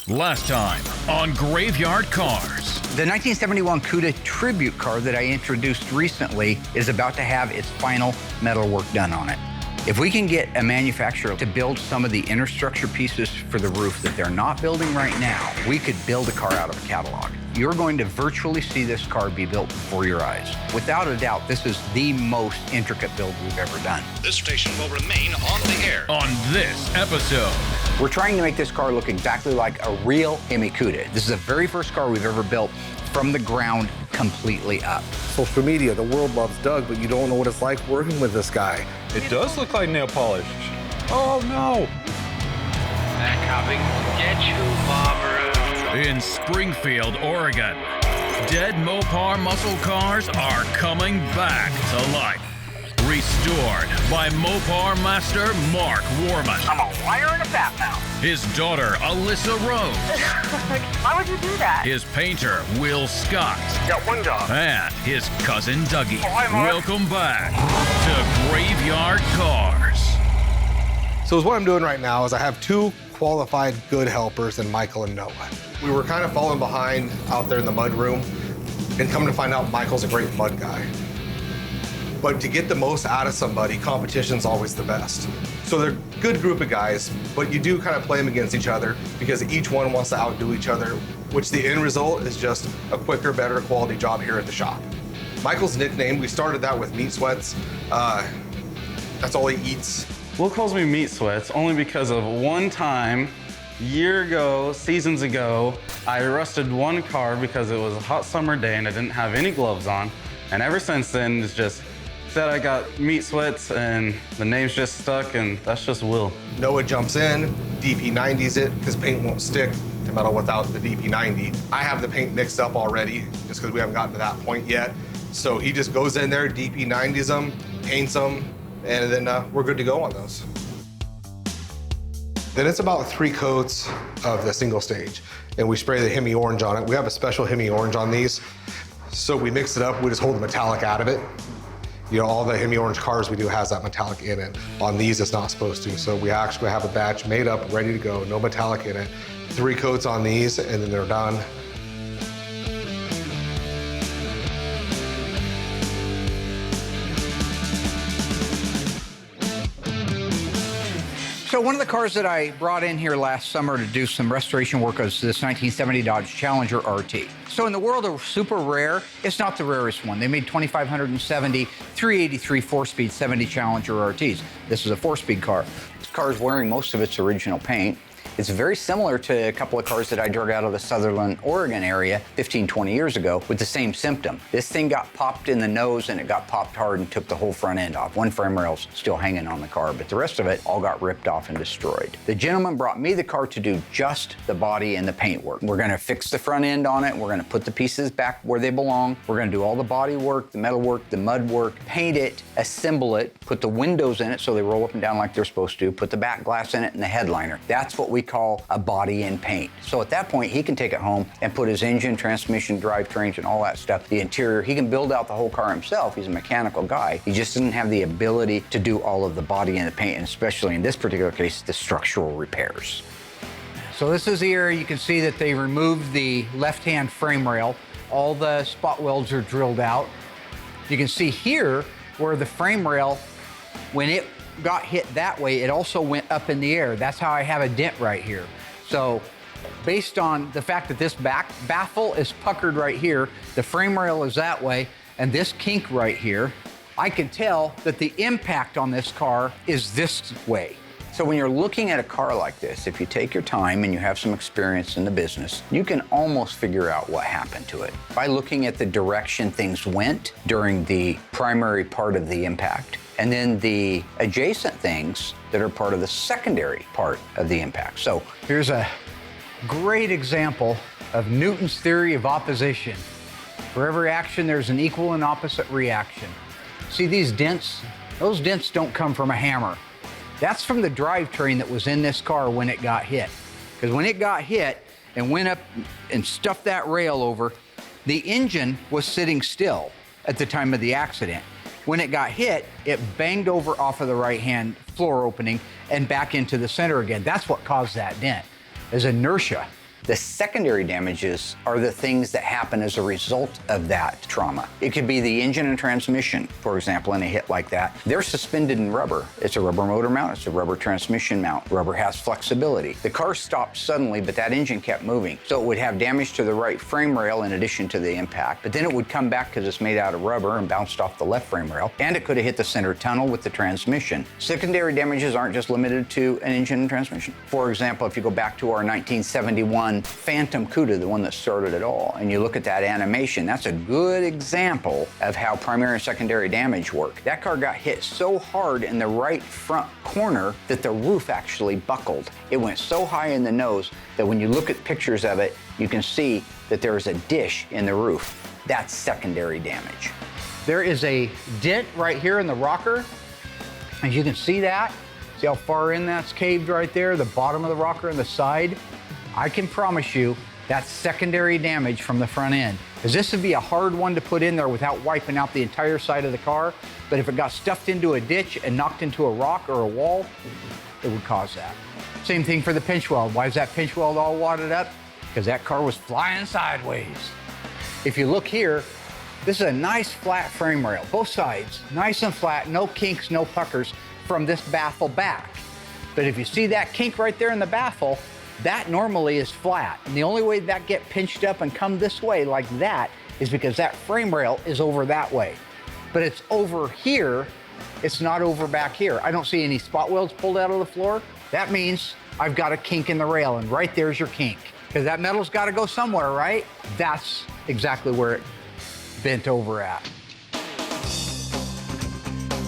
Last time on Graveyard Cars. The 1971 CUDA tribute car that I introduced recently is about to have its final metal work done on it. If we can get a manufacturer to build some of the inner structure pieces for the roof that they're not building right now, we could build a car out of a catalog. You're going to virtually see this car be built before your eyes. Without a doubt, this is the most intricate build we've ever done. This station will remain on the air. On this episode, we're trying to make this car look exactly like a real Hemi CUDA. This is the very first car we've ever built from the ground completely up. Social media, the world loves Doug, but you don't know what it's like working with this guy. It does look like nail polish. Oh no! They're coming to get you, Barbara. in Springfield, Oregon, dead Mopar muscle cars are coming back to life. Restored by Mopar master Mark Warman. I'm a liar and a fat mouth. His daughter, Allysa Rose. Why would you do that? His painter, Will Scott. Got one job. And his cousin, Dougie. Oh, hi, Mark. Welcome back to Graveyard Cars. So what I'm doing right now is I have two qualified good helpers in Michael and Noah. We were kind of falling behind out there in the mud room, and come to find out Michael's a great mud guy. But to get the most out of somebody, competition's always the best. So they're a good group of guys, but you do kind of play them against each other because each one wants to outdo each other, which the end result is just a quicker, better quality job here at the shop. Michael's nickname, we started that with meat sweats. That's all he eats. Will calls me meat sweats only because of one time, seasons ago, I rusted one car because it was a hot summer day and I didn't have any gloves on. And ever since then, it's just said I got meat sweats and the name's just stuck, and that's just Will. Noah jumps in, DP90s it, because paint won't stick to metal without the DP90. I have the paint mixed up already, just because we haven't gotten to that point yet. So he just goes in there, DP90s them, paints them, and then we're good to go on those. Then it's about 3 coats of the single stage, and we spray the Hemi orange on it. We have a special Hemi orange on these. So we mix it up, we just hold the metallic out of it. You know, all the Hemi orange cars we do has that metallic in it. On these, it's not supposed to. So we actually have a batch made up, ready to go, no metallic in it. 3 coats on these, and then they're done. So one of the cars that I brought in here last summer to do some restoration work was this 1970 Dodge Challenger RT. So in the world of super rare, it's not the rarest one. They made 2,570 383 4-speed 70 Challenger RTs. This is a 4-speed car. This car is wearing most of its original paint. It's very similar to a couple of cars that I drug out of the Sutherland, Oregon area 15, 20 years ago with the same symptom. This thing got popped in the nose and it got popped hard and took the whole front end off. One frame rail's still hanging on the car, but the rest of it all got ripped off and destroyed. The gentleman brought me the car to do just the body and the paint work. We're gonna fix the front end on it. We're gonna put the pieces back where they belong. We're gonna do all the body work, the metal work, the mud work, paint it, assemble it, put the windows in it so they roll up and down like they're supposed to, put the back glass in it and the headliner. That's what we call a body and paint. So at that point, he can take it home and put his engine, transmission, drivetrains, and all that stuff, the interior. He can build out the whole car himself. He's a mechanical guy. He just doesn't have the ability to do all of the body and the paint, and especially in this particular case, the structural repairs. So this is the area you can see that they removed the left-hand frame rail. All the spot welds are drilled out. You can see here where the frame rail, when it got hit that way, it also went up in the air. That's how I have a dent right here. So based on the fact that this back baffle is puckered right here, the frame rail is that way, and this kink right here, I can tell that the impact on this car is this way. So when you're looking at a car like this, if you take your time and you have some experience in the business, you can almost figure out what happened to it by looking at the direction things went during the primary part of the impact, and then the adjacent things that are part of the secondary part of the impact. So here's a great example of Newton's theory of opposition. For every action, there's an equal and opposite reaction. See these dents? Those dents don't come from a hammer. That's from the drivetrain that was in this car when it got hit. Because when it got hit and went up and stuffed that rail over, the engine was sitting still at the time of the accident. When it got hit, it banged over off of the right-hand floor opening and back into the center again. That's what caused that dent, is inertia. The secondary damages are the things that happen as a result of that trauma. It could be the engine and transmission, for example, in a hit like that. They're suspended in rubber. It's a rubber motor mount, it's a rubber transmission mount. Rubber has flexibility. The car stopped suddenly, but that engine kept moving. So it would have damage to the right frame rail in addition to the impact, but then it would come back because it's made out of rubber and bounced off the left frame rail, and it could have hit the center tunnel with the transmission. Secondary damages aren't just limited to an engine and transmission. For example, if you go back to our 1971 Phantom Cuda, the one that started it all, and you look at that animation, that's a good example of how primary and secondary damage work. That car got hit so hard in the right front corner that the roof actually buckled. It went so high in the nose that when you look at pictures of it, you can see that there is a dish in the roof. That's secondary damage. There is a dent right here in the rocker. As you can see that, see how far in that's caved right there, the bottom of the rocker and the side? I can promise you that's secondary damage from the front end. Because this would be a hard one to put in there without wiping out the entire side of the car. But if it got stuffed into a ditch and knocked into a rock or a wall, it would cause that. Same thing for the pinch weld. Why is that pinch weld all wadded up? Because that car was flying sideways. If you look here, this is a nice flat frame rail, both sides, nice and flat, no kinks, no puckers from this baffle back. But if you see that kink right there in the baffle, that normally is flat. And the only way that get pinched up and come this way like that is because that frame rail is over that way. But it's over here, it's not over back here. I don't see any spot welds pulled out of the floor. That means I've got a kink in the rail, and right there's your kink. Because that metal's gotta go somewhere, right? That's exactly where it bent over at.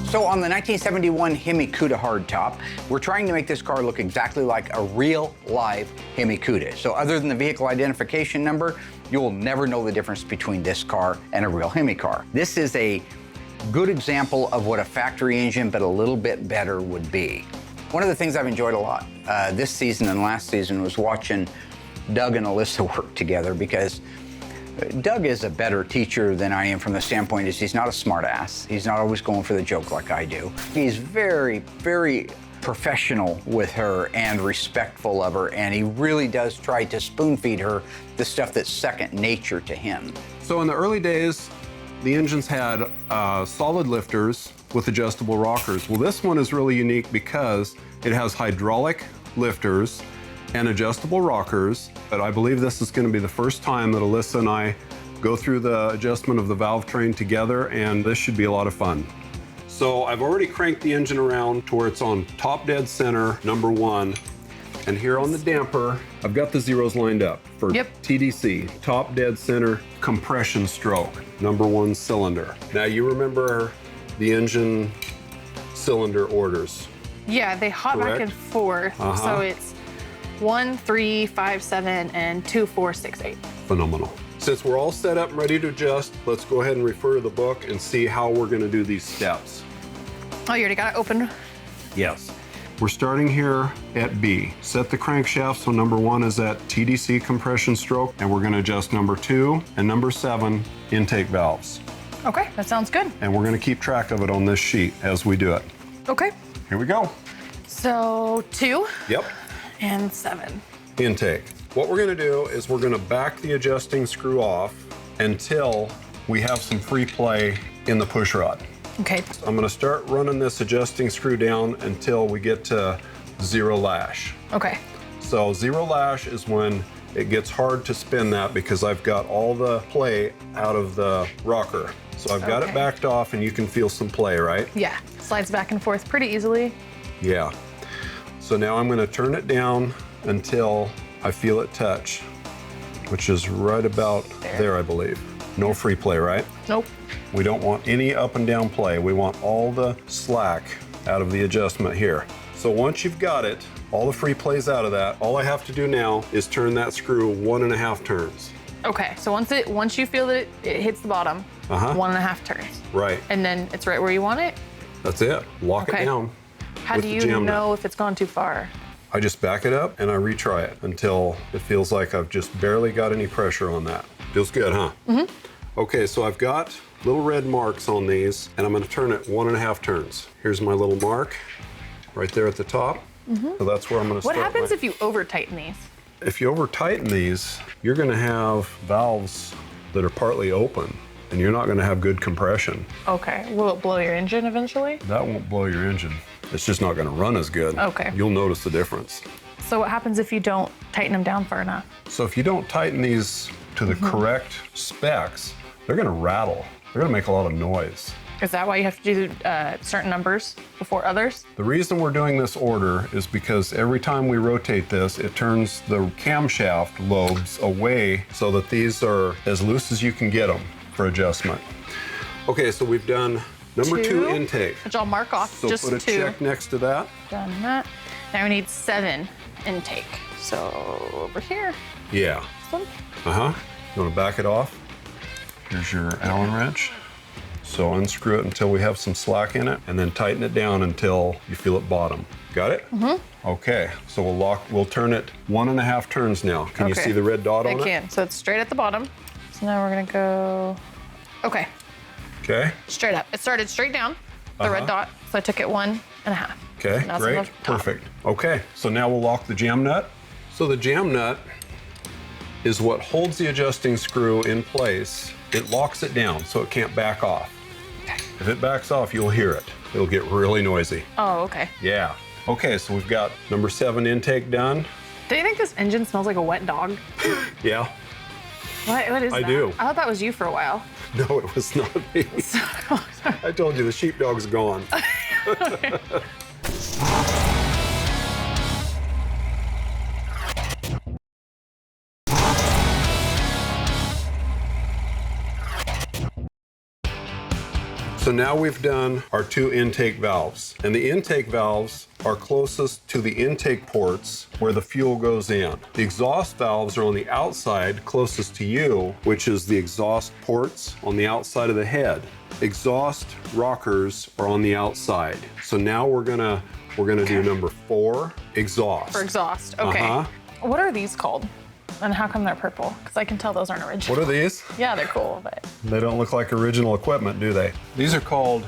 So on the 1971 Hemi Cuda hardtop, we're trying to make this car look exactly like a real live Hemi Cuda. So other than the vehicle identification number, you'll never know the difference between this car and a real Hemi car. This is a good example of what a factory engine, but a little bit better, would be. One of the things I've enjoyed a lot this season and last season was watching Doug and Allysa work together, because Doug is a better teacher than I am from the standpoint is he's not a smart ass. He's not always going for the joke like I do. He's very, very professional with her and respectful of her, and he really does try to spoon feed her the stuff that's second nature to him. So in the early days, the engines had solid lifters with adjustable rockers. Well, this one is really unique because it has hydraulic lifters and adjustable rockers, but I believe this is going to be the first time that Allysa and I go through the adjustment of the valve train together, and this should be a lot of fun. So I've already cranked the engine around to where it's on top dead center, number 1, and here on the damper, I've got the zeros lined up for TDC, top dead center compression stroke, number 1 cylinder. Now you remember the engine cylinder orders. Yeah, they hop back and forth, so it's 1, 3, 5, 7, and 2, 4, 6, 8. Phenomenal. Since we're all set up and ready to adjust, let's go ahead and refer to the book and see how we're going to do these steps. Oh, you already got it open? Yes. We're starting here at B. Set the crankshaft so number 1 is at TDC compression stroke, and we're going to adjust number 2 and number 7 intake valves. Okay, that sounds good. And we're going to keep track of it on this sheet as we do it. Okay. Here we go. So 2. Yep. And 7. Intake. What we're going to do is we're going to back the adjusting screw off until we have some free play in the push rod. Okay. I'm going to start running this adjusting screw down until we get to 0 lash. Okay. So 0 lash is when it gets hard to spin that because I've got all the play out of the rocker. So I've got it backed off and you can feel some play, right? Yeah, slides back and forth pretty easily. Yeah. So now I'm going to turn it down until I feel it touch, which is right about there, I believe. No free play, right? Nope. We don't want any up and down play. We want all the slack out of the adjustment here. So once you've got it, all the free plays out of that, all I have to do now is turn that screw 1.5 turns. Okay, so once you feel that it hits the bottom, 1.5 turns. Right. And then it's right where you want it? That's it. Lock it down. How do you know if it's gone too far? I just back it up and I retry it until it feels like I've just barely got any pressure on that. Feels good, huh? Mm-hmm. Okay, so I've got little red marks on these and I'm gonna turn it 1.5 turns. Here's my little mark right there at the top. Mm-hmm. So that's where I'm gonna start. What happens if you over tighten these? If you over tighten these, you're gonna have valves that are partly open and you're not gonna have good compression. Okay, will it blow your engine eventually? That won't blow your engine. It's just not gonna run as good. Okay. You'll notice the difference. So what happens if you don't tighten them down far enough? So if you don't tighten these to the correct specs, they're gonna rattle. They're gonna make a lot of noise. Is that why you have to do certain numbers before others? The reason we're doing this order is because every time we rotate this, it turns the camshaft lobes away so that these are as loose as you can get them for adjustment. Okay, so we've done number 2 intake. Which I'll mark off, So just put a 2. check next to that. Done that. Now we need 7 intake. So over here. Yeah. This one. You wanna back it off? Here's your Allen wrench. So unscrew it until we have some slack in it, and then tighten it down until you feel it bottom. Got it? Okay, so we'll turn it 1.5 turns now. Can you see the red dot on it? I can. So it's straight at the bottom. So now we're gonna go, okay. Okay. Straight up. It started straight down, the red dot. So I took it 1.5. Okay, Now it's on great, the top. perfect. Okay, so now we'll lock the jam nut. So the jam nut is what holds the adjusting screw in place. It locks it down so it can't back off. If it backs off, you'll hear it. It'll get really noisy. Oh, okay. Yeah. Okay, so we've got number 7 intake done. Do you think this engine smells like a wet dog? Yeah. What is that? I do. I thought that was you for a while. No, it was not me. I told you the sheepdog's gone. So now we've done our 2 intake valves, and the intake valves are closest to the intake ports where the fuel goes in. The exhaust valves are on the outside closest to you, which is the exhaust ports on the outside of the head. Exhaust rockers are on the outside. So now we're gonna do number 4, exhaust. For exhaust, okay. What are these called? And how come they're purple? Because I can tell those aren't original. What are these? Yeah, they're cool, but. They don't look like original equipment, do they? These are called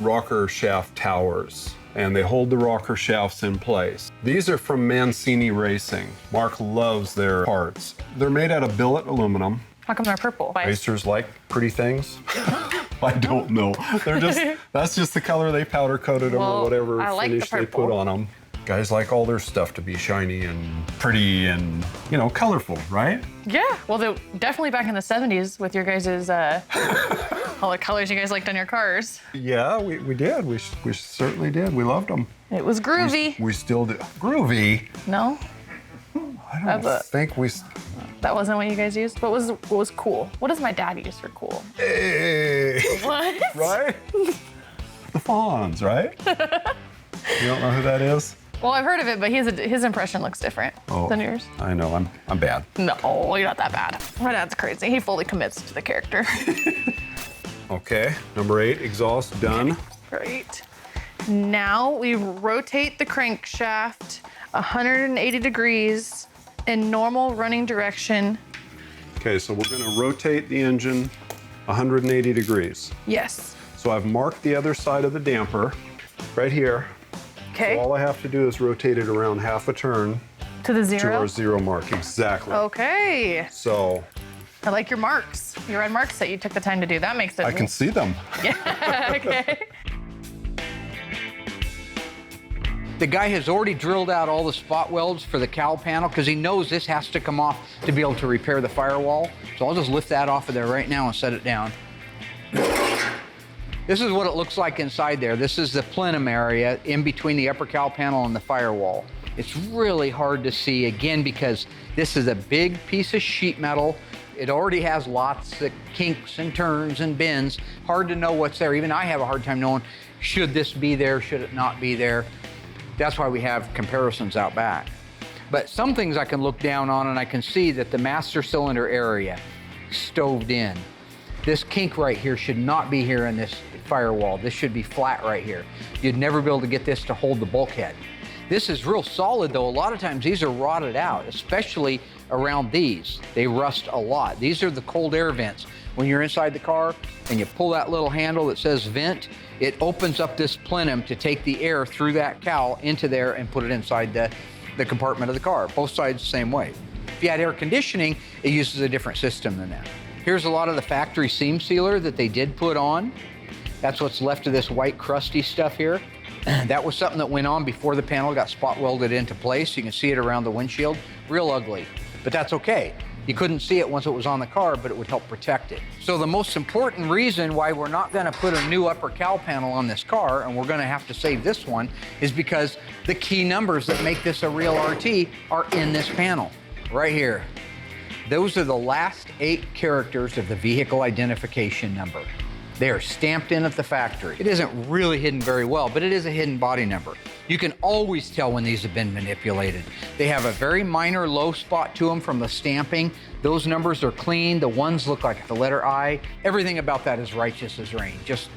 rocker shaft towers, and they hold the rocker shafts in place. These are from Mancini Racing. Mark loves their parts. They're made out of billet aluminum. How come they're purple? Racers like pretty things. I don't know. That's just the color they powder coated them or whatever finish they put on them. Guys like all their stuff to be shiny and pretty and, you know, colorful, right? Yeah, well, they definitely back in the 70s with your guys' all the colors you guys liked on your cars. Yeah, we did. We certainly did. We loved them. It was groovy. We still do. Groovy? No? I don't think we... That wasn't what you guys used? What was cool? What does my dad use for cool? Hey. What? Right? The Fonz, right? You don't know who that is? Well, I've heard of it, but his impression looks different than yours. I know, I'm bad. No, you're not that bad. My dad's crazy. He fully commits to the character. Okay, number 8, exhaust done. Great. Now we rotate the crankshaft 180 degrees in normal running direction. Okay, so we're gonna rotate the engine 180 degrees. Yes. So I've marked the other side of the damper right here. Okay. So all I have to do is rotate it around half a turn. To the 0? To our 0 mark, exactly. Okay. So. I like your marks, your red marks that you took the time to do. That makes it. I can see them. Yeah, okay. The guy has already drilled out all the spot welds for the cowl panel because he knows this has to come off to be able to repair the firewall. So I'll just lift that off of there right now and set it down. This is what it looks like inside there. This is the plenum area in between the upper cowl panel and the firewall. It's really hard to see, again, because this is a big piece of sheet metal. It already has lots of kinks and turns and bends. Hard to know what's there. Even I have a hard time knowing, should this be there, should it not be there? That's why we have comparisons out back. But some things I can look down on and I can see that the master cylinder area stoved in. This kink right here should not be here in this firewall. This should be flat right here. You'd never be able to get this to hold the bulkhead. This is real solid though. A lot of times these are rotted out, especially around these. They rust a lot. These are the cold air vents. When you're inside the car and you pull that little handle that says vent, it opens up this plenum to take the air through that cowl into there and put it inside the compartment of the car. Both sides the same way. If you had air conditioning, it uses a different system than that. Here's a lot of the factory seam sealer that they did put on. That's what's left of this white crusty stuff here. That was something that went on before the panel got spot welded into place. You can see it around the windshield. Real ugly, but that's okay. You couldn't see it once it was on the car, but it would help protect it. So the most important reason why we're not gonna put a new upper cowl panel on this car, and we're gonna have to save this one, is because the key numbers that make this a real RT are in this panel, right here. Those are the last 8 characters of the vehicle identification number. They are stamped in at the factory. It isn't really hidden very well, but it is a hidden body number. You can always tell when these have been manipulated. They have a very minor low spot to them from the stamping. Those numbers are clean. The ones look like the letter I. Everything about that is righteous as rain, just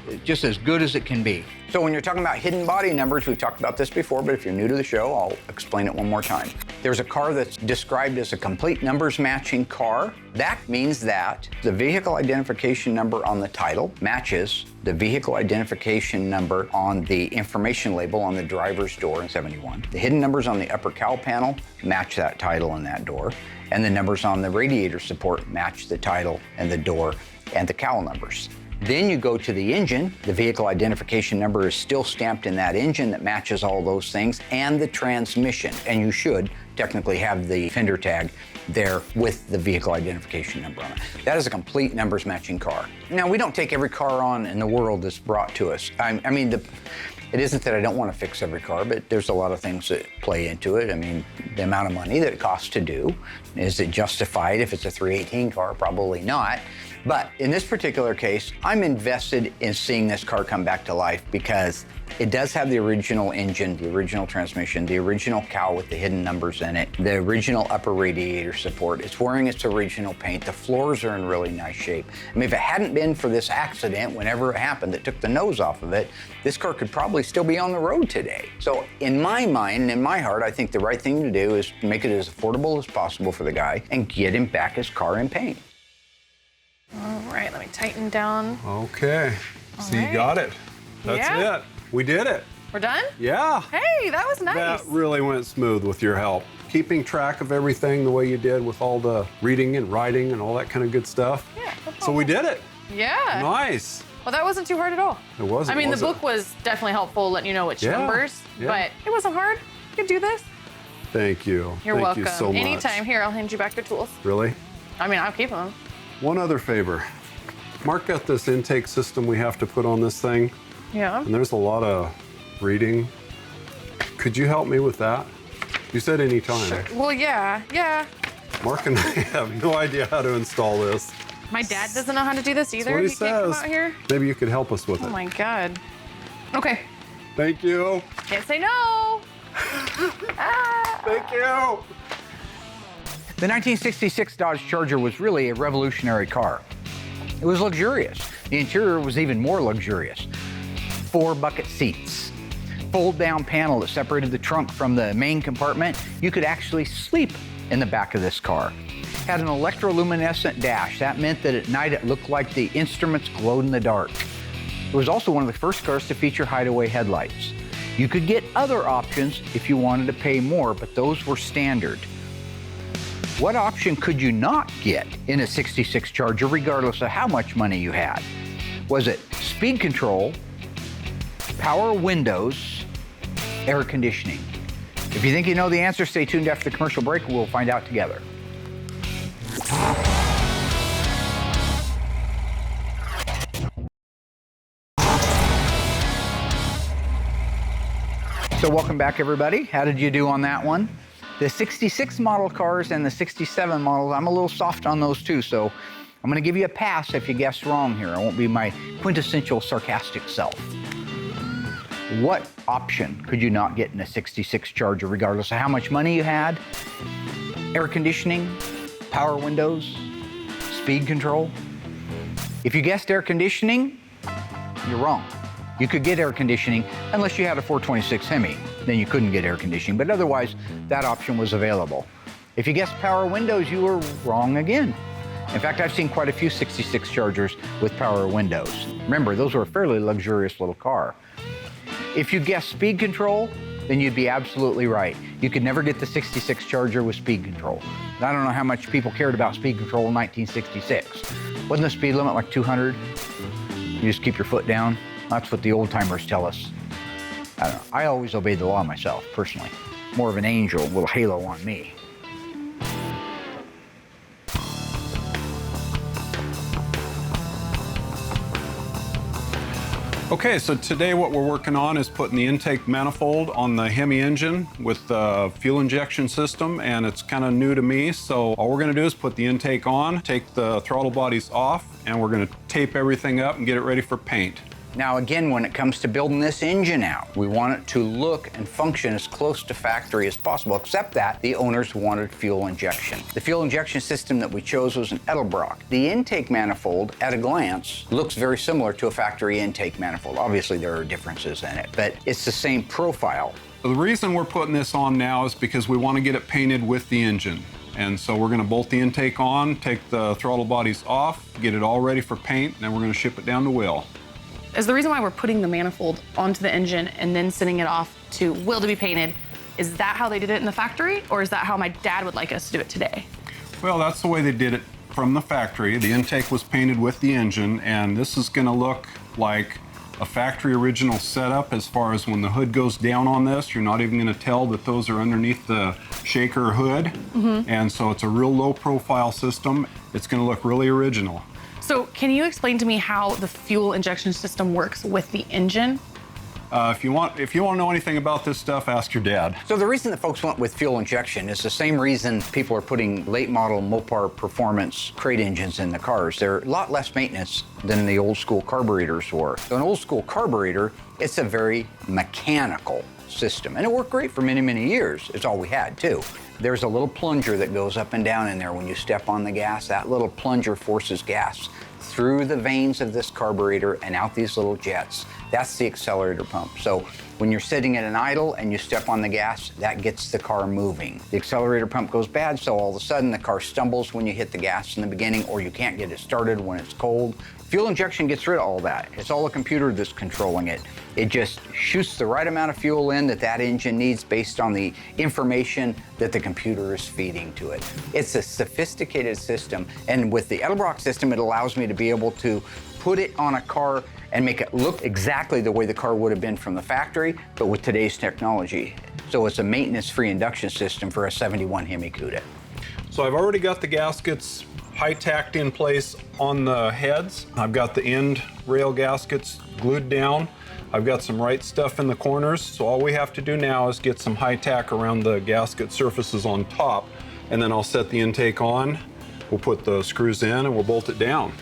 as good as it can be. So when you're talking about hidden body numbers, we've talked about this before, but if you're new to the show, I'll explain it one more time. There's a car that's described as a complete numbers matching car. That means that the vehicle identification number on the title matches the vehicle identification number on the information label on the driver's door in 71. The hidden numbers on the upper cowl panel match that title and that door, and the numbers on the radiator support match the title and the door and the cowl numbers. Then you go to the engine. The vehicle identification number is still stamped in that engine that matches all those things, and the transmission. And you should technically have the fender tag there with the vehicle identification number on it. That is a complete numbers matching car. Now, we don't take every car on in the world that's brought to us. It isn't that I don't want to fix every car, but there's a lot of things that play into it. I mean, the amount of money that it costs to do, is it justified if it's a 318 car? Probably not. But in this particular case, I'm invested in seeing this car come back to life because it does have the original engine, the original transmission, the original cowl with the hidden numbers in it, the original upper radiator support. It's wearing its original paint. The floors are in really nice shape. I mean, if it hadn't been for this accident, whenever it happened, that took the nose off of it, this car could probably still be on the road today. So in my mind and in my heart, I think the right thing to do is make it as affordable as possible for the guy and get him back his car in paint. All right, let me tighten down. Okay, so you got it. That's it. We did it. We're done? Yeah. Hey, that was nice. That really went smooth with your help. Keeping track of everything the way you did with all the reading and writing and all that kind of good stuff. Yeah. So we did it. Yeah. Nice. Well, that wasn't too hard at all. It wasn't. I mean, the book was definitely helpful, letting you know which numbers, but it wasn't hard. You could do this. Thank you. You're welcome. Thank you so much. Anytime. Here, I'll hand you back your tools. Really? I mean, I'll keep them. One other favor. Mark got this intake system we have to put on this thing. Yeah. And there's a lot of reading. Could you help me with that? You said anytime. Sure. Well, yeah. Mark and I have no idea how to install this. My dad doesn't know how to do this either. That's what he He can't come says. out here. Maybe you could help us with it. Oh my God. Okay. Thank you. Can't say no. Thank you. The 1966 Dodge Charger was really a revolutionary car. It was luxurious. The interior was even more luxurious. 4 bucket seats, fold-down panel that separated the trunk from the main compartment. You could actually sleep in the back of this car. Had an electroluminescent dash. That meant that at night it looked like the instruments glowed in the dark. It was also one of the first cars to feature hideaway headlights. You could get other options if you wanted to pay more, but those were standard. What option could you not get in a 66 Charger regardless of how much money you had? Was it speed control, power windows, air conditioning? If you think you know the answer, stay tuned after the commercial break. We'll find out together. So welcome back, everybody. How did you do on that one? The 66 model cars and the 67 models, I'm a little soft on those too, so I'm gonna give you a pass if you guessed wrong here. I won't be my quintessential sarcastic self. What option could you not get in a 66 Charger regardless of how much money you had? Air conditioning, power windows, speed control? If you guessed air conditioning, you're wrong. You could get air conditioning unless you had a 426 Hemi. Then you couldn't get air conditioning, but otherwise that option was available. If you guessed power windows, you were wrong again. In fact, I've seen quite a few 66 Chargers with power windows. Remember, those were a fairly luxurious little car. If you guessed speed control, then you'd be absolutely right. You could never get the 66 Charger with speed control. I don't know how much people cared about speed control in 1966. Wasn't the speed limit like 200? You just keep your foot down. That's what the old timers tell us. I don't know. I always obey the law myself, personally. More of an angel, a little halo on me. Okay, so today what we're working on is putting the intake manifold on the Hemi engine with the fuel injection system, and it's kind of new to me, so all we're going to do is put the intake on, take the throttle bodies off, and we're going to tape everything up and get it ready for paint. Now again, when it comes to building this engine out, we want it to look and function as close to factory as possible, except that the owners wanted fuel injection. The fuel injection system that we chose was an Edelbrock. The intake manifold, at a glance, looks very similar to a factory intake manifold. Obviously there are differences in it, but it's the same profile. The reason we're putting this on now is because we want to get it painted with the engine. And so we're going to bolt the intake on, take the throttle bodies off, get it all ready for paint, and then we're going to ship it down to Will. Is the reason why we're putting the manifold onto the engine and then sending it off to Will to be painted, is that how they did it in the factory, or is that how my dad would like us to do it today? Well, that's the way they did it from the factory. The intake was painted with the engine, and this is going to look like a factory original setup as far as when the hood goes down on this. You're not even going to tell that those are underneath the shaker hood. And so it's a real low profile system. It's going to look really original. So can you explain to me how the fuel injection system works with the engine? If you want to know anything about this stuff, ask your dad. So the reason that folks went with fuel injection is the same reason people are putting late model Mopar performance crate engines in the cars. They're a lot less maintenance than the old school carburetors were. So an old school carburetor, it's a very mechanical system, and it worked great for many, many years. It's all we had too. There's a little plunger that goes up and down in there when you step on the gas. That little plunger forces gas through the veins of this carburetor and out these little jets. That's the accelerator pump. So when you're sitting at an idle and you step on the gas, that gets the car moving. The accelerator pump goes bad, so all of a sudden the car stumbles when you hit the gas in the beginning, or you can't get it started when it's cold. Fuel injection gets rid of all that. It's all a computer that's controlling it. It just shoots the right amount of fuel in that engine needs based on the information that the computer is feeding to it. It's a sophisticated system, and with the Edelbrock system, it allows me to be able to put it on a car and make it look exactly the way the car would have been from the factory, but with today's technology. So it's a maintenance-free induction system for a 71 Hemi Cuda. So I've already got the gaskets high-tacked in place on the heads. I've got the end rail gaskets glued down. I've got some right stuff in the corners, so all we have to do now is get some high tack around the gasket surfaces on top, and then I'll set the intake on, we'll put the screws in, and we'll bolt it down.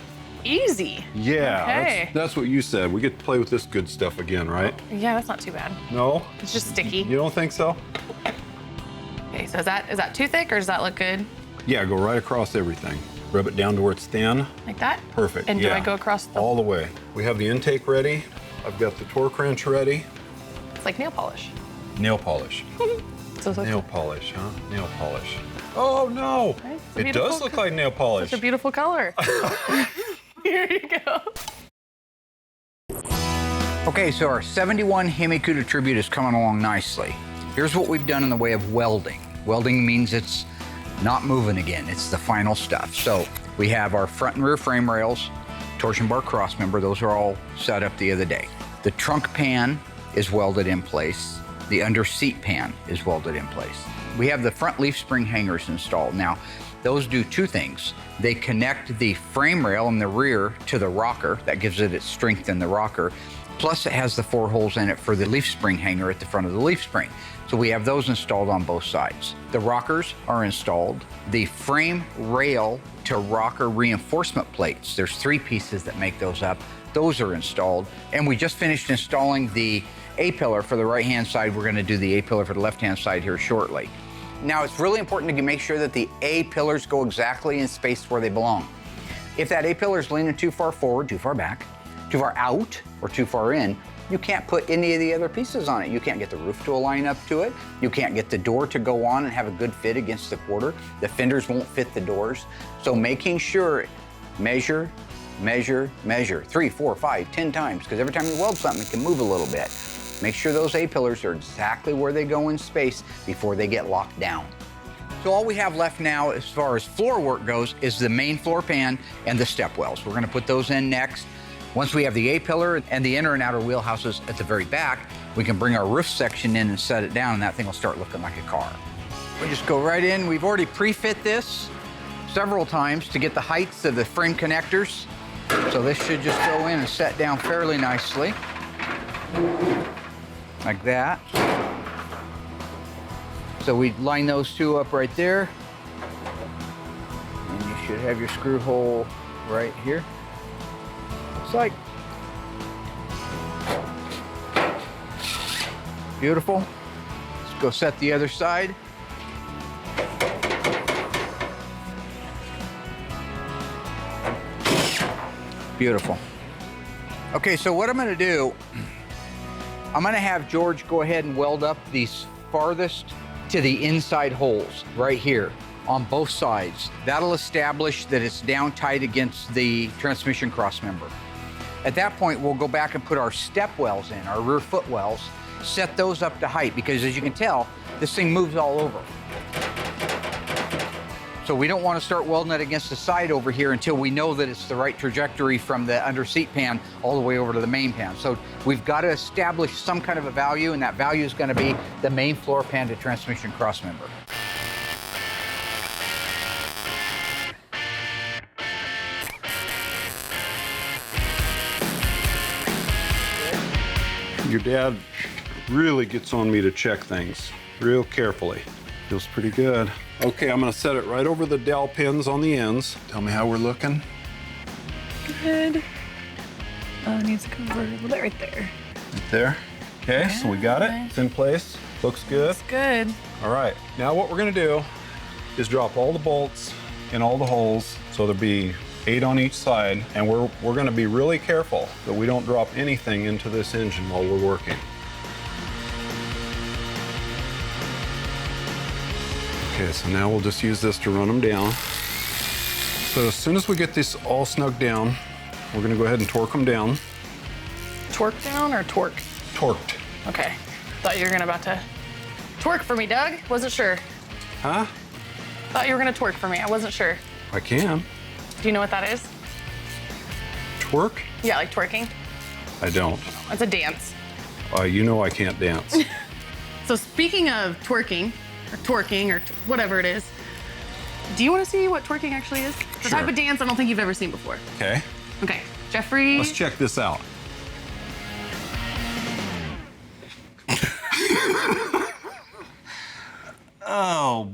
Easy. Yeah, Okay. that's what you said. We get to play with this good stuff again, right? Yeah, that's not too bad. No? It's just sticky. You don't think so? Okay, so is that too thick, or does that look good? Yeah, go right across everything. Rub it down to where it's thin. Like that? Perfect. And do yeah. I go across the... All the way. We have the intake ready. I've got the torque wrench ready. It's like nail polish. Nail polish. So Nail polish, huh? Nail polish. Oh no! Right? It does look like nail polish. It's a beautiful color. Here you go. Okay, so our 71 Hemi Cuda Tribute is coming along nicely. Here's what we've done in the way of welding. Welding means it's not moving again. It's the final stuff. So we have our front and rear frame rails, torsion bar cross member. Those are all set up the other day. The trunk pan is welded in place. The under seat pan is welded in place. We have the front leaf spring hangers installed. Now, those do two things. They connect the frame rail in the rear to the rocker. That gives it its strength in the rocker. Plus, it has the 4 holes in it for the leaf spring hanger at the front of the leaf spring. So we have those installed on both sides. The rockers are installed. The frame rail to rocker reinforcement plates, there's 3 pieces that make those up. Those are installed. And we just finished installing the A-pillar for the right-hand side. We're gonna do the A-pillar for the left-hand side here shortly. Now, it's really important to make sure that the A-pillars go exactly in space where they belong. If that A-pillar is leaning too far forward, too far back, too far out, or too far in, you can't put any of the other pieces on it. You can't get the roof to align up to it. You can't get the door to go on and have a good fit against the quarter. The fenders won't fit the doors. So making sure, measure, measure, measure, 3, 4, 5, 10 times, because every time you weld something, it can move a little bit. Make sure those A-pillars are exactly where they go in space before they get locked down. So all we have left now as far as floor work goes is the main floor pan and the step wells. We're gonna put those in next. Once we have the A-pillar and the inner and outer wheelhouses at the very back, we can bring our roof section in and set it down, and that thing will start looking like a car. We just go right in. We've already pre-fit this several times to get the heights of the frame connectors. So this should just go in and set down fairly nicely. Like that. So we line those two up right there. And you should have your screw hole right here. Looks like. Beautiful. Let's go set the other side. Beautiful. Okay, so what I'm gonna do, I'm gonna have George go ahead and weld up these farthest to the inside holes right here on both sides. That'll establish that it's down tight against the transmission cross member. At that point, we'll go back and put our step wells in, our rear foot wells, set those up to height, because as you can tell, this thing moves all over. So we don't want to start welding it against the side over here until we know that it's the right trajectory from the under seat pan all the way over to the main pan. So we've got to establish some kind of a value, and that value is going to be the main floor pan to transmission cross member. Your dad really gets on me to check things real carefully. Feels pretty good. Okay, I'm gonna set it right over the dowel pins on the ends. Tell me how we're looking. Good. Needs to come over a little bit right there. Right there. Okay, so we got it. It's in place. Looks good. Looks good. All right, now what we're gonna do is drop all the bolts in all the holes, so there'll be 8 on each side, and we're gonna be really careful that we don't drop anything into this engine while we're working. Okay, so now we'll just use this to run them down. So as soon as we get this all snugged down, we're gonna go ahead and torque them down. Torque down or torque? Torqued. Okay. Thought you were about to twerk for me, Doug. Wasn't sure. Huh? Thought you were gonna twerk for me. I wasn't sure. I can. Do you know what that is? Twerk? Yeah, like twerking. I don't. It's a dance. You know I can't dance. So speaking of twerking, or twerking, or whatever it is, do you want to see what twerking actually is? It's a Sure. type of dance I don't think you've ever seen before. Okay. Okay, Jeffrey. Let's check this out. Oh,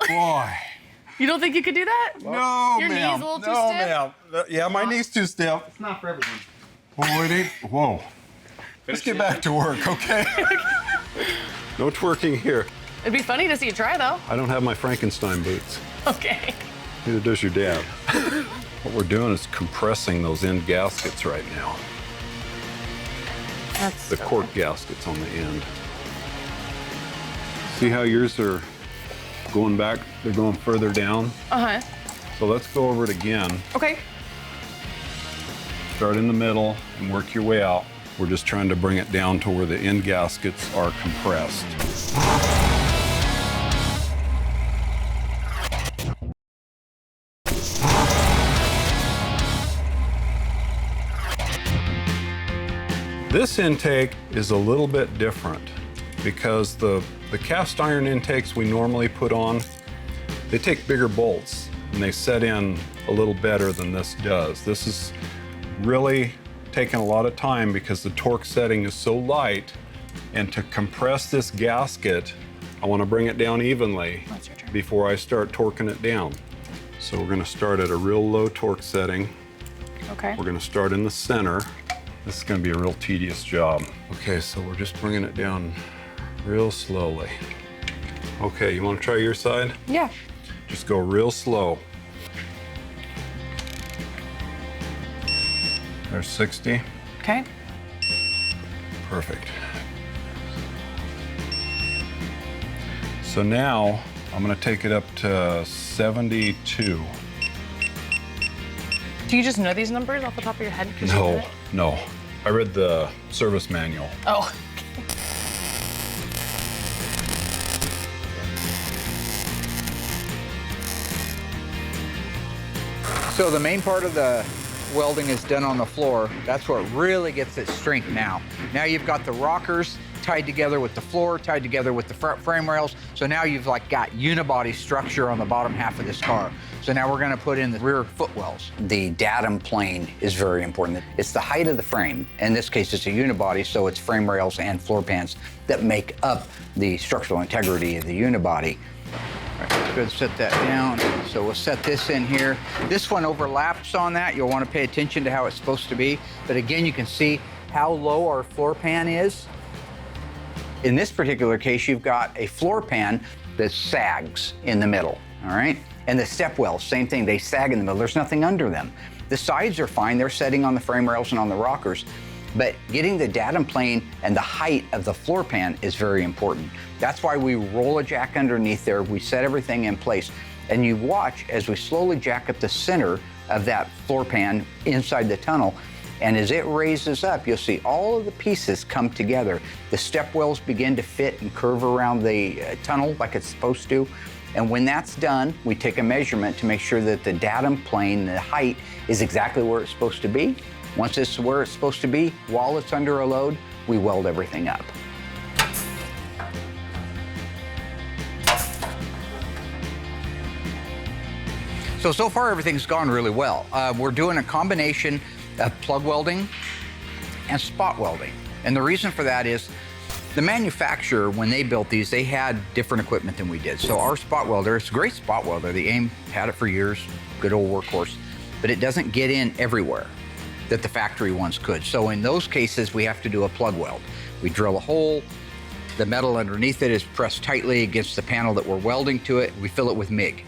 boy. You don't think you could do that? No, Your knee's a ma'am. little too No, stiff? ma'am. Yeah, my knee's too stiff. It's not for everyone. Oh, it ain't. Whoa. Let's get back to work, okay? No twerking here. It'd be funny to see you try, though. I don't have my Frankenstein boots. Okay. Neither does your dad. What we're doing is compressing those end gaskets right now. That's The cork gaskets on the end. See how yours are going back? They're going further down. Uh-huh. So let's go over it again. Okay. Start in the middle and work your way out. We're just trying to bring it down to where the end gaskets are compressed. This intake is a little bit different because the cast iron intakes we normally put on, they take bigger bolts and they set in a little better than this does. This is really taking a lot of time because the torque setting is so light, and to compress this gasket, I want to bring it down evenly before I start torquing it down. So we're going to start at a real low torque setting. Okay. We're going to start in the center. This is going to be a real tedious job. Okay, so we're just bringing it down real slowly. Okay, you want to try your side? Yeah. Just go real slow. There's 60. Okay. Perfect. So now I'm going to take it up to 72. Do you just know these numbers off the top of your head? 'Cause you did No, it? no. I read the service manual. Oh. So the main part of the welding is done on the floor. That's what really gets its strength now. Now you've got the rockers tied together with the floor, tied together with the front frame rails. So now you've like got unibody structure on the bottom half of this car. So now we're gonna put in the rear footwells. The datum plane is very important. It's the height of the frame. In this case, it's a unibody, so it's frame rails and floor pans that make up the structural integrity of the unibody. All right, good, set that down. So we'll set this in here. This one overlaps on that. You'll want to pay attention to how it's supposed to be. But again, you can see how low our floor pan is. In this particular case, you've got a floor pan that sags in the middle, all right? And the step wells, same thing, they sag in the middle. There's nothing under them. The sides are fine. They're setting on the frame rails and on the rockers. But getting the datum plane and the height of the floor pan is very important. That's why we roll a jack underneath there. We set everything in place. And you watch as we slowly jack up the center of that floor pan inside the tunnel. And as it raises up, you'll see all of the pieces come together. The step wells begin to fit and curve around the tunnel like it's supposed to. And when that's done, we take a measurement to make sure that the datum plane, the height, is exactly where it's supposed to be. Once it's where it's supposed to be, while it's under a load, we weld everything up. So far everything's gone really well. We're doing a combination of plug welding and spot welding. And the reason for that is the manufacturer, when they built these, they had different equipment than we did. So our spot welder, it's a great spot welder. The AIM had it for years, good old workhorse, but it doesn't get in everywhere that the factory ones could. So in those cases, we have to do a plug weld. We drill a hole, the metal underneath it is pressed tightly against the panel that we're welding to it. We fill it with MIG.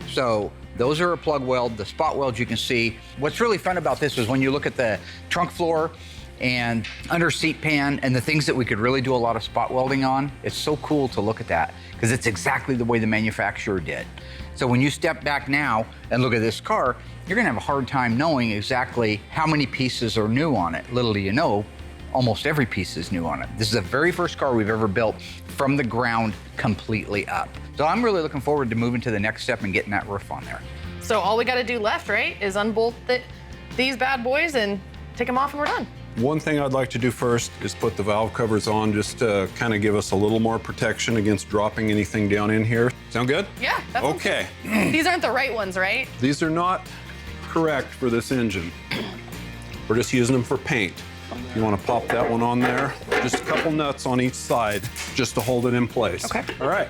So those are a plug weld. The spot welds you can see. What's really fun about this is when you look at the trunk floor and under seat pan and the things that we could really do a lot of spot welding on, it's so cool to look at that because it's exactly the way the manufacturer did. So when you step back now and look at this car, you're gonna have a hard time knowing exactly how many pieces are new on it. Little do you know, almost every piece is new on it. This is the very first car we've ever built from the ground completely up. So I'm really looking forward to moving to the next step and getting that roof on there. So all we gotta do left, right, is unbolt these bad boys and take them off and we're done. One thing I'd like to do first is put the valve covers on just to kind of give us a little more protection against dropping anything down in here. Sound good? Yeah, that's okay. These aren't the right ones, right? These are not correct for this engine. We're just using them for paint. You want to pop that one on there. Just a couple nuts on each side just to hold it in place. Okay. All right.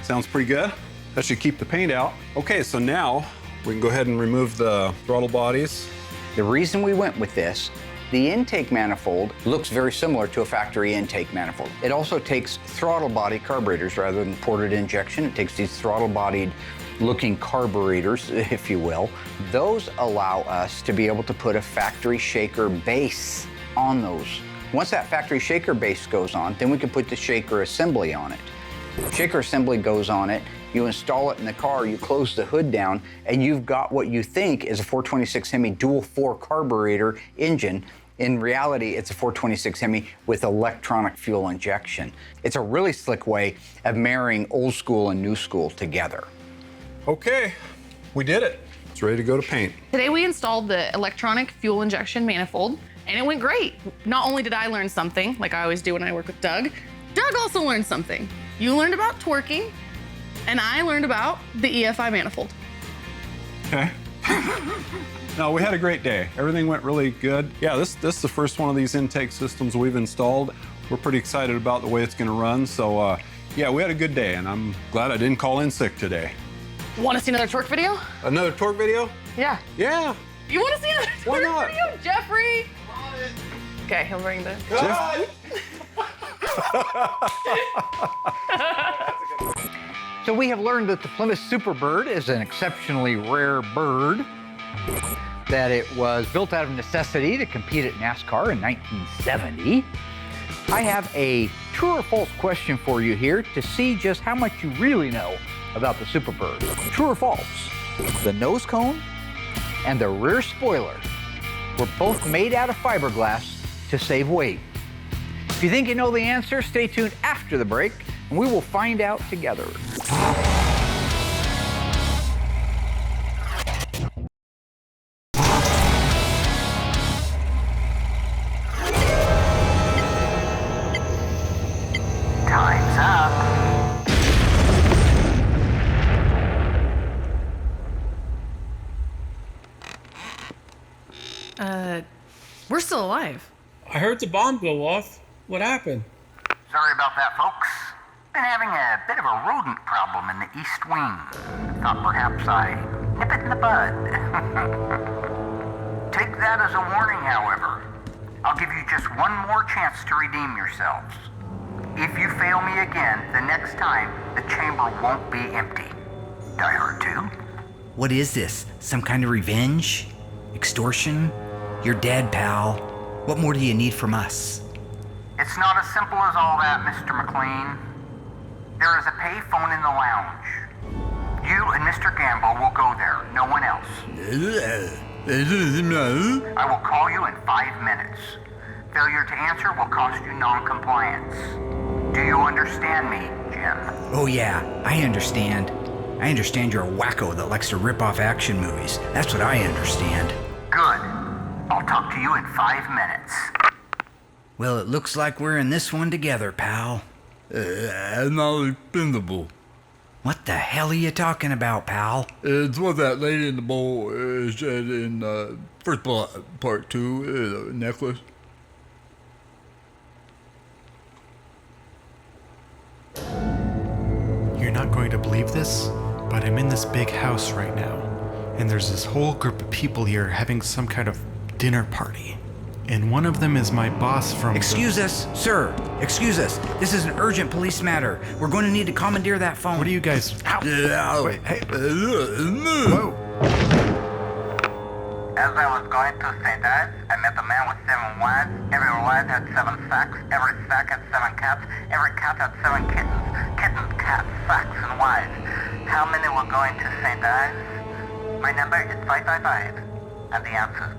Sounds pretty good. That should keep the paint out. Okay, so now we can go ahead and remove the throttle bodies. The reason we went with this, the intake manifold looks very similar to a factory intake manifold. It also takes throttle body carburetors rather than ported injection. It takes these throttle bodied looking carburetors, if you will. Those allow us to be able to put a factory shaker base on those. Once that factory shaker base goes on, then we can put the shaker assembly on it. Shaker assembly goes on it, you install it in the car, you close the hood down, and you've got what you think is a 426 Hemi dual 4 carburetor engine. In reality, it's a 426 Hemi with electronic fuel injection. It's a really slick way of marrying old school and new school together. Okay, we did it. It's ready to go to paint. Today we installed the electronic fuel injection manifold and it went great. Not only did I learn something, like I always do when I work with Doug, Doug also learned something. You learned about torquing and I learned about the EFI manifold. Okay. No, we had a great day. Everything went really good. Yeah, this is the first one of these intake systems we've installed. We're pretty excited about the way it's gonna run. So yeah, we had a good day and I'm glad I didn't call in sick today. Want to see another torque video? Another torque video? Yeah. Yeah. You want to see another Why torque not? video, Jeffrey? Okay, he'll bring the. So we have learned that the Plymouth Superbird is an exceptionally rare bird, that it was built out of necessity to compete at NASCAR in 1970. I have a true or false question for you here to see just how much you really know about the Superbird. True or false? The nose cone and the rear spoiler were both made out of fiberglass to save weight. If you think you know the answer, stay tuned after the break and we will find out together. We're still alive. I heard the bomb go off. What happened? Sorry about that, folks. Been having a bit of a rodent problem in the east wing. Thought perhaps I nip it in the bud. Take that as a warning, however. I'll give you just one more chance to redeem yourselves. If you fail me again, the next time, the chamber won't be empty. Die Hard 2? What is this? Some kind of revenge? Extortion? You're dead, pal. What more do you need from us? It's not as simple as all that, Mr. McLean. There is a payphone in the lounge. You and Mr. Gamble will go there, no one else. I will call you in 5 minutes. Failure to answer will cost you non-compliance. Do you understand me, Jim? Oh yeah, I understand. I understand you're a wacko that likes to rip off action movies. That's what I understand. Good. I'll talk to you in 5 minutes. Well, it looks like we're in this one together, pal. I'm not expendable. What the hell are you talking about, pal? It's what that lady in the bowl said in first part 2, the necklace. You're not going to believe this, but I'm in this big house right now, and there's this whole group of people here having some kind of dinner party. And one of them is my boss from... Excuse us, sir. Excuse us. This is an urgent police matter. We're going to need to commandeer that phone. What are you guys... Ow. Wait, hey. Whoa. As I was going to St. Ives, I met a man with 7 wives. Every wife had 7 sacks. Every sack had 7 cats. Every cat had 7 kittens. Kittens, cats, sacks, and wives. How many were going to St. Ives? My number is 555. And the answer...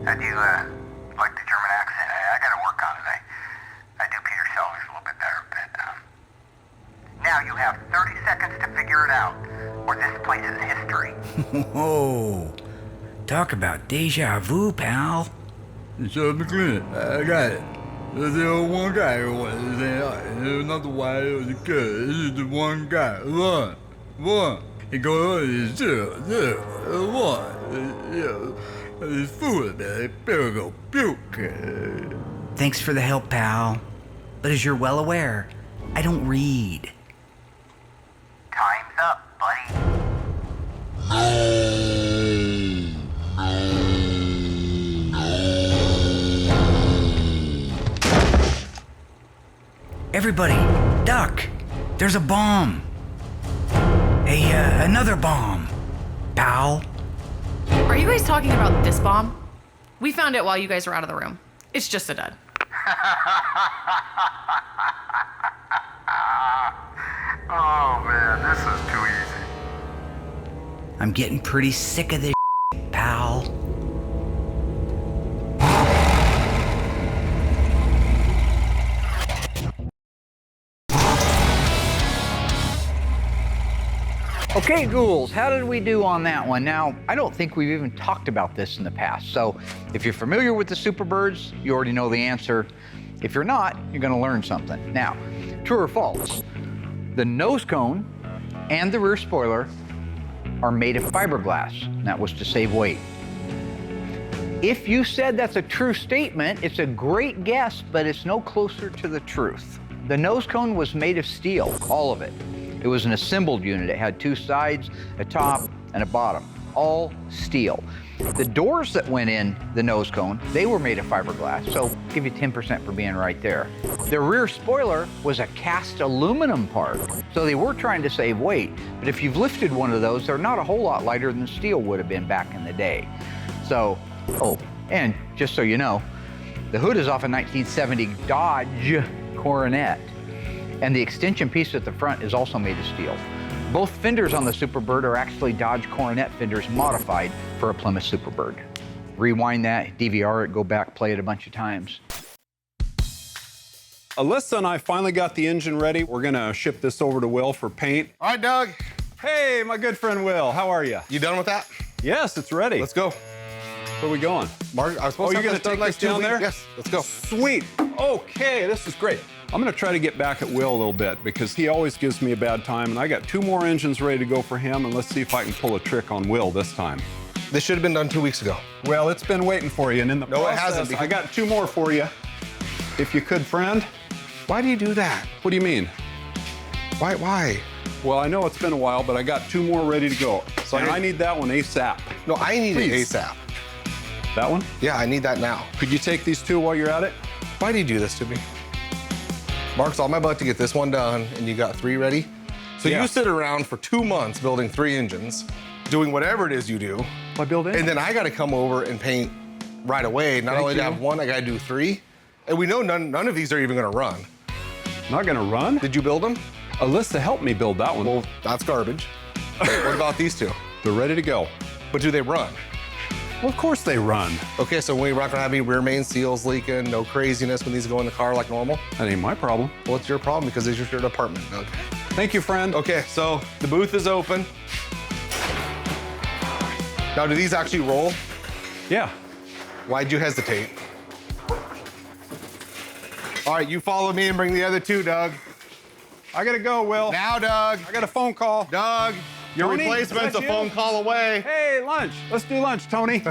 How do you, like the German accent? I gotta work on it. I do Peter Sellers a little bit better, but, now you have 30 seconds to figure it out, or this place is history. Whoa. Talk about deja vu, pal. So, McLean, I got it. There's the old one guy who wants to say, there's not the wife or the kid. This is the one guy. One. He goes, 0, 1. It's food, man. Better go puke. Thanks for the help, pal. But as you're well aware, I don't read. Time's up, buddy. Everybody, duck. There's a bomb. Another bomb. Pal. Are you guys talking about this bomb? We found it while you guys were out of the room. It's just a dud. Oh man, this is too easy. I'm getting pretty sick of this pal. Okay, ghouls, how did we do on that one? Now, I don't think we've even talked about this in the past, so if you're familiar with the Superbirds, you already know the answer. If you're not, you're gonna learn something. Now, true or false, the nose cone and the rear spoiler are made of fiberglass. That was to save weight. If you said that's a true statement, it's a great guess, but it's no closer to the truth. The nose cone was made of steel, all of it. It was an assembled unit. It had 2 sides, a top, and a bottom, all steel. The doors that went in the nose cone, they were made of fiberglass, so give you 10% for being right there. The rear spoiler was a cast aluminum part, so they were trying to save weight, but if you've lifted one of those, they're not a whole lot lighter than steel would have been back in the day. So, oh, and just so you know, the hood is off a 1970 Dodge Coronet. And the extension piece at the front is also made of steel. Both fenders on the Superbird are actually Dodge Coronet fenders modified for a Plymouth Superbird. Rewind that, DVR it, go back, play it a bunch of times. Allysa and I finally got the engine ready. We're gonna ship this over to Will for paint. All right, Doug. Hey, my good friend Will, how are you? You done with that? Yes, it's ready. Let's go. Where are we going? Mark, I was supposed to you're have gonna this take done this down there? Yes, let's go. Sweet. Okay, this is great. I'm gonna try to get back at Will a little bit because he always gives me a bad time, and I got 2 more engines ready to go for him, and let's see if I can pull a trick on Will this time. This should have been done 2 weeks ago. Well, it's been waiting for you, and in the No, it process, hasn't, because- I got 2 more for you. If you could, friend. Why do you do that? What do you mean? Why? Well, I know it's been a while, but I got 2 more ready to go. So And I need that one ASAP. No, I need it Please. ASAP. That one? Yeah, I need that now. Could you take these 2 while you're at it? Why do you do this to me? Mark's on my butt to get this one done, and you got 3 ready? So Yeah. you sit around for 2 months building 3 engines, doing whatever it is you do, I build it. and then I gotta come over and paint right away. Not Thank only to you. have 1, I gotta do 3. And we know none of these are even gonna run. Not gonna run? Did you build them? Alyssa helped me build that one. Well, that's garbage. What about these 2? They're ready to go. But do they run? Well, of course they run. Okay, so we're not gonna have any rear main seals leaking, no craziness when these go in the car like normal? That ain't my problem. Well, it's your problem because it's your department, Doug. Thank you, friend. Okay, so the booth is open. Now, do these actually roll? Yeah. Why'd you hesitate? All right, you follow me and bring the other 2, Doug. I gotta go, Will. Now, Doug. I got a phone call. Doug, your Tony, replacement's is a that phone you? call away. Hey, lunch. Let's do lunch, Tony.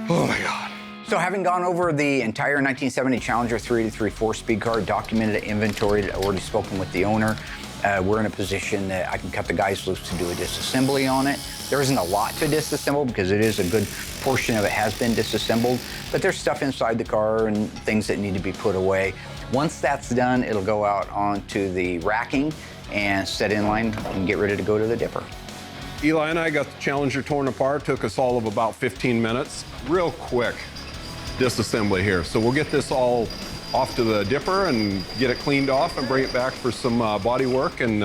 Oh my God. So having gone over the entire 1970 Challenger 383 4-speed car, documented it, inventoried it, already spoken with the owner, we're in a position that I can cut the guys loose to do a disassembly on it. There isn't a lot to disassemble because it is a good portion of it has been disassembled, but there's stuff inside the car and things that need to be put away. Once that's done, it'll go out onto the racking and set in line and get ready to go to the dipper. Eli and I got the Challenger torn apart. Took us all of about 15 minutes. Real quick disassembly here. So we'll get this all off to the dipper and get it cleaned off and bring it back for some body work and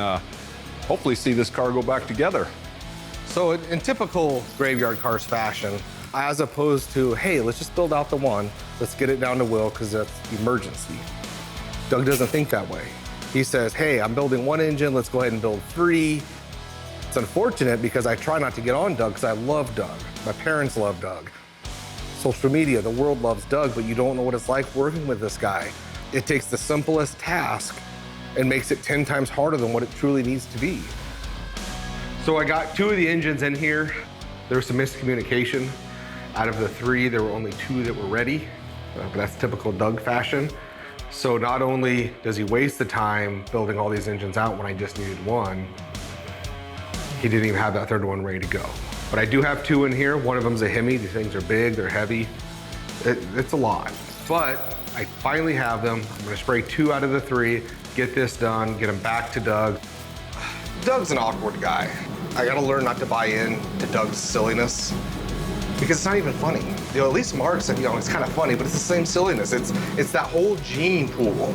hopefully see this car go back together. So in typical Graveyard Carz fashion, as opposed to, hey, let's just build out the 1, let's get it down to Will because that's emergency. Doug doesn't think that way. He says, hey, I'm building 1 engine, let's go ahead and build 3. It's unfortunate because I try not to get on Doug because I love Doug. My parents love Doug. Social media, the world loves Doug, but you don't know what it's like working with this guy. It takes the simplest task and makes it 10 times harder than what it truly needs to be. So I got 2 of the engines in here. There was some miscommunication. Out of the 3, there were only 2 that were ready. But that's typical Doug fashion. So not only does he waste the time building all these engines out when I just needed 1, he didn't even have that 3rd one ready to go. But I do have 2 in here. One of them's a Hemi. These things are big, they're heavy. It's a lot. But I finally have them. I'm gonna spray 2 out of the 3, get this done, get them back to Doug. Doug's an awkward guy. I gotta learn not to buy in to Doug's silliness because it's not even funny. You know, at least Mark said, it's kind of funny, but it's the same silliness. It's that whole gene pool.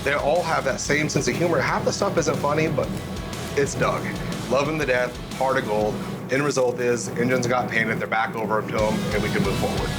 They all have that same sense of humor. Half the stuff isn't funny, but it's Doug. Love him to death, heart of gold. End result is engines got painted, they're back over to him, and we can move forward.